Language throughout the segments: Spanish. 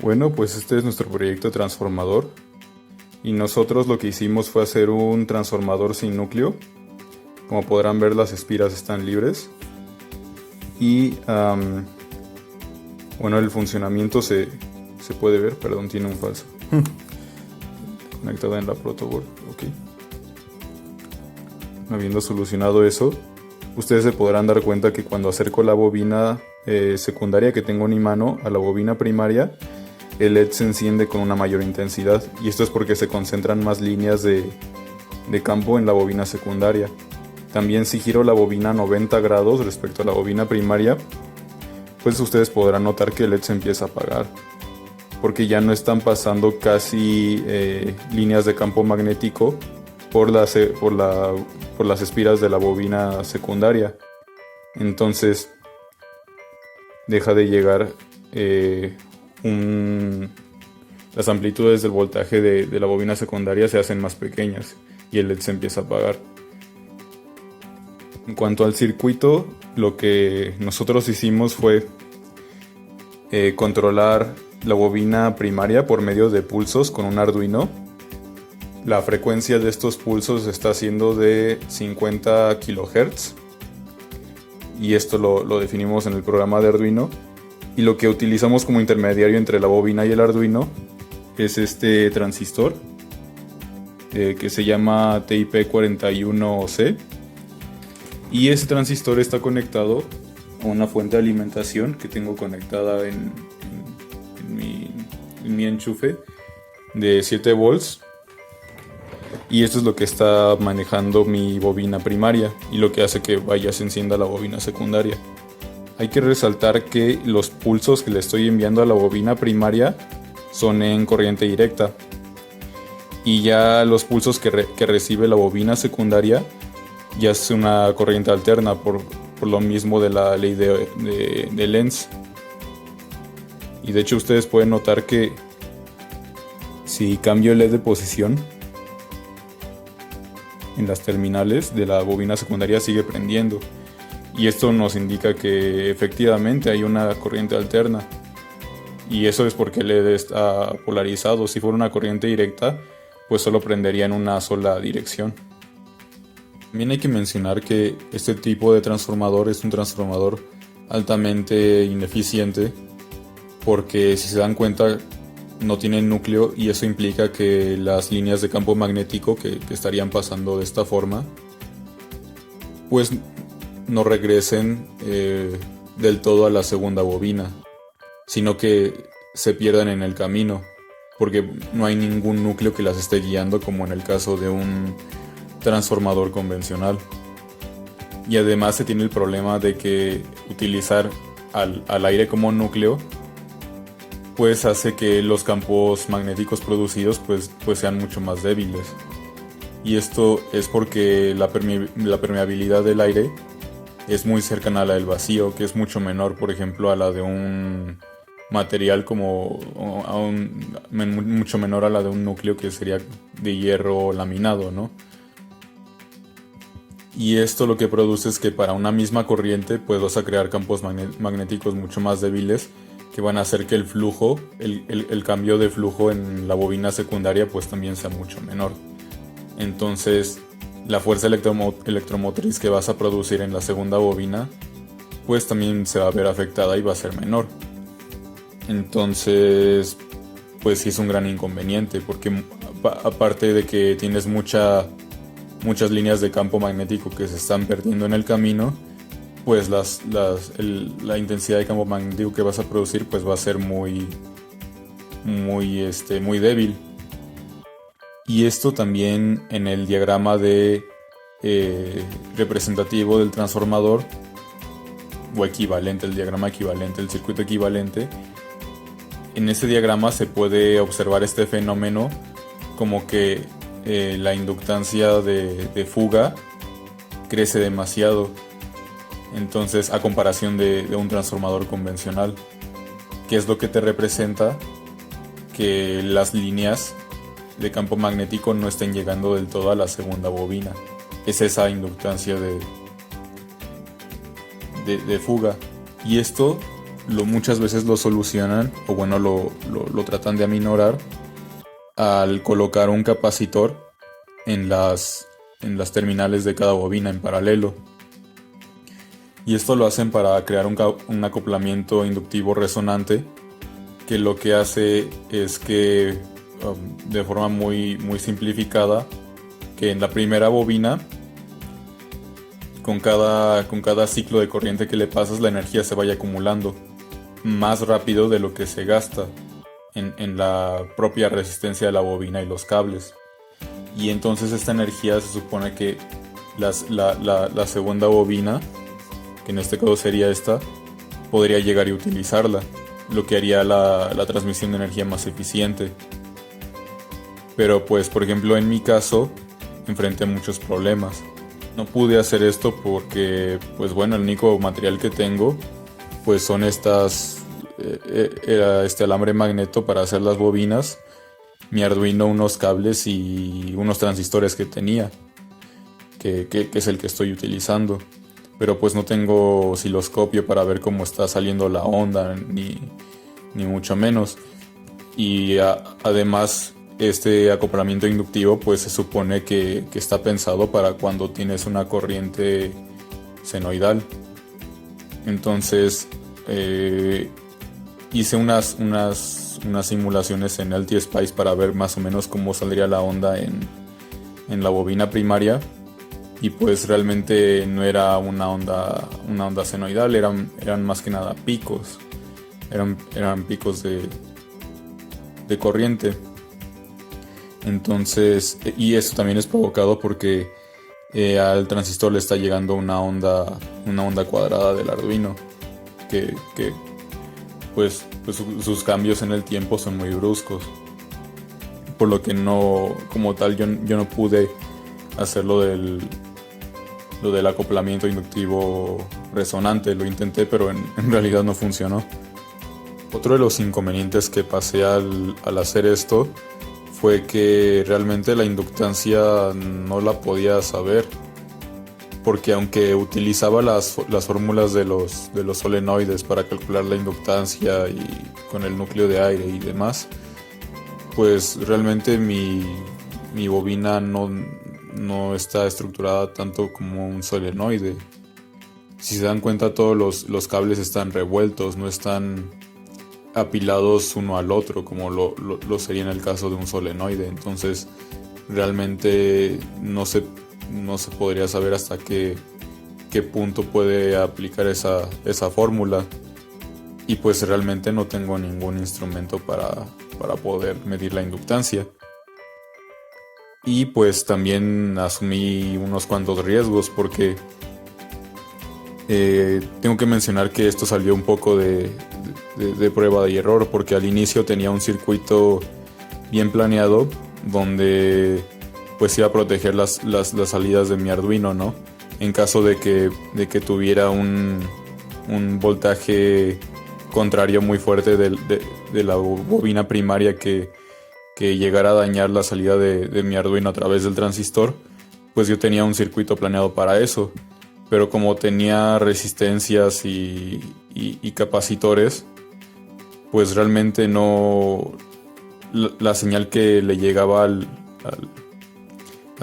Bueno, pues este es nuestro proyecto transformador y nosotros lo que hicimos fue hacer un transformador sin núcleo. Como podrán ver, las espiras están libres y bueno, el funcionamiento se puede ver, perdón, tiene un falso conectado en la protoboard. Ok, habiendo solucionado eso, ustedes se podrán dar cuenta que cuando acerco la bobina secundaria que tengo en mi mano a la bobina primaria, el LED se enciende con una mayor intensidad, y esto es porque se concentran más líneas de campo en la bobina secundaria. También, si giro la bobina 90 grados respecto a la bobina primaria, pues ustedes podrán notar que el LED se empieza a apagar, porque ya no están pasando casi líneas de campo magnético por las espiras de la bobina secundaria. Entonces deja de llegar las amplitudes del voltaje de la bobina secundaria se hacen más pequeñas y el LED se empieza a apagar. En cuanto al circuito, lo que nosotros hicimos fue controlar la bobina primaria por medio de pulsos con un Arduino. La frecuencia de estos pulsos está siendo de 50 kHz y esto lo definimos en el programa de Arduino. Y lo que utilizamos como intermediario entre la bobina y el Arduino es este transistor que se llama TIP41C. Y ese transistor está conectado a una fuente de alimentación que tengo conectada en mi enchufe de 7 volts. Y esto es lo que está manejando mi bobina primaria y lo que hace que vaya se encienda la bobina secundaria. Hay que resaltar que los pulsos que le estoy enviando a la bobina primaria son en corriente directa. Y ya los pulsos que recibe la bobina secundaria ya es una corriente alterna por lo mismo de la ley de Lenz. Y de hecho ustedes pueden notar que si cambio el LED de posición en las terminales de la bobina secundaria sigue prendiendo. Y esto nos indica que efectivamente hay una corriente alterna. Y eso es porque el LED está polarizado. Si fuera una corriente directa, pues solo prendería en una sola dirección. También hay que mencionar que este tipo de transformador es un transformador altamente ineficiente, porque si se dan cuenta no tiene núcleo, y eso implica que las líneas de campo magnético que estarían pasando de esta forma pues no regresen del todo a la segunda bobina, sino que se pierdan en el camino, porque no hay ningún núcleo que las esté guiando como en el caso de un transformador convencional. Y además se tiene el problema de que utilizar al aire como núcleo pues hace que los campos magnéticos producidos pues sean mucho más débiles. Y esto es porque la permeabilidad del aire es muy cercana a la del vacío, que es mucho menor, por ejemplo, a la de un material mucho menor a la de un núcleo que sería de hierro laminado, ¿no? Y esto lo que produce es que para una misma corriente pues vas a crear campos magnéticos mucho más débiles, que van a hacer que el flujo, el cambio de flujo en la bobina secundaria pues también sea mucho menor. Entonces la fuerza electromotriz que vas a producir en la segunda bobina pues también se va a ver afectada y va a ser menor. Entonces pues sí es un gran inconveniente, porque aparte de que tienes muchas líneas de campo magnético que se están perdiendo en el camino, pues la intensidad de campo magnético que vas a producir pues va a ser muy débil. Y esto también en el diagrama representativo del transformador, o equivalente, el diagrama equivalente, el circuito equivalente, en ese diagrama se puede observar este fenómeno como que la inductancia de fuga crece demasiado, entonces a comparación de un transformador convencional, que es lo que te representa que las líneas de campo magnético no estén llegando del todo a la segunda bobina. Es esa inductancia de fuga. Y esto muchas veces lo solucionan, o bueno, lo tratan de aminorar al colocar un capacitor en las terminales de cada bobina en paralelo. Y esto lo hacen para crear un acoplamiento inductivo resonante, que lo que hace es que, de forma muy simplificada, que en la primera bobina, con cada ciclo de corriente que le pasas, la energía se vaya acumulando más rápido de lo que se gasta en la propia resistencia de la bobina y los cables. Y entonces esta energía se supone que la segunda bobina, que en este caso sería esta, podría llegar y utilizarla, lo que haría la transmisión de energía más eficiente. Pero pues, por ejemplo, en mi caso enfrenté muchos problemas. No pude hacer esto porque, pues bueno, el único material que tengo pues son era este alambre magneto para hacer las bobinas, mi Arduino, unos cables y unos transistores que tenía, que es el que estoy utilizando. Pero pues no tengo osciloscopio para ver cómo está saliendo la onda, ni mucho menos. Y además, este acoplamiento inductivo pues se supone que está pensado para cuando tienes una corriente senoidal. Entonces hice unas simulaciones en LTSpice para ver más o menos cómo saldría la onda en la bobina primaria. Y pues realmente no era una onda senoidal, eran más que nada picos. Eran picos de corriente. Entonces, y eso también es provocado porque al transistor le está llegando una onda cuadrada del Arduino, que pues sus cambios en el tiempo son muy bruscos, por lo que no, como tal, yo no pude hacer lo del acoplamiento inductivo resonante. Lo intenté, pero en realidad no funcionó. Otro de los inconvenientes que pasé al hacer esto fue que realmente la inductancia no la podía saber, porque aunque utilizaba las fórmulas de los solenoides para calcular la inductancia y con el núcleo de aire y demás, pues realmente mi bobina no está estructurada tanto como un solenoide. Si se dan cuenta, todos los cables están revueltos, no están apilados uno al otro como lo sería en el caso de un solenoide. Entonces realmente no se podría saber hasta qué punto puede aplicar esa fórmula, y pues realmente no tengo ningún instrumento para poder medir la inductancia. Y pues también asumí unos cuantos riesgos, porque tengo que mencionar que esto salió un poco de prueba y error, porque al inicio tenía un circuito bien planeado donde pues iba a proteger las salidas de mi Arduino, ¿no? En caso de que tuviera un voltaje contrario muy fuerte de la bobina primaria que llegara a dañar la salida de mi Arduino a través del transistor, pues yo tenía un circuito planeado para eso. Pero como tenía resistencias y capacitores, pues realmente no, la señal que le llegaba al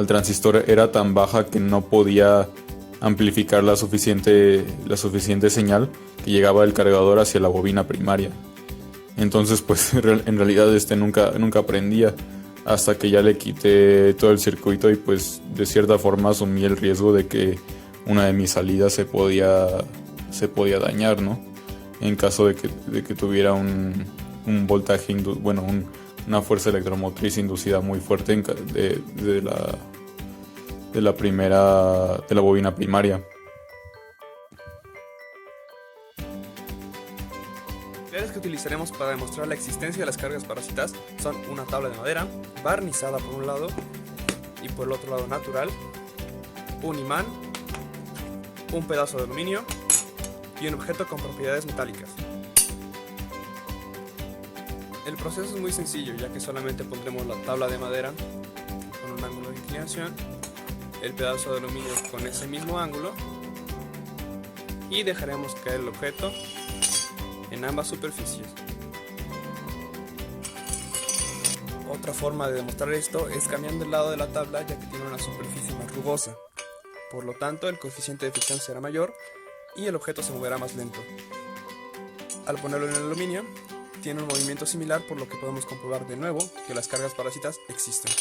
transistor era tan baja que no podía amplificar la suficiente señal que llegaba del cargador hacia la bobina primaria. Entonces pues en realidad nunca aprendía, hasta que ya le quité todo el circuito y pues de cierta forma asumí el riesgo de que una de mis salidas se podía dañar, ¿no? En caso de que tuviera un voltaje, una fuerza electromotriz inducida muy fuerte de la bobina primaria. Los materiales que utilizaremos para demostrar la existencia de las cargas parasitas son una tabla de madera, barnizada por un lado y por el otro lado natural, un imán, un pedazo de aluminio y un objeto con propiedades metálicas. El proceso es muy sencillo, ya que solamente pondremos la tabla de madera con un ángulo de inclinación, el pedazo de aluminio con ese mismo ángulo, y dejaremos caer el objeto en en ambas superficies. Otra forma de demostrar esto es cambiando el lado de la tabla, ya que tiene una superficie más rugosa. Por lo tanto, el coeficiente de fricción será mayor y el objeto se moverá más lento. Al ponerlo en el aluminio, tiene un movimiento similar, por lo que podemos comprobar de nuevo que las cargas parásitas existen.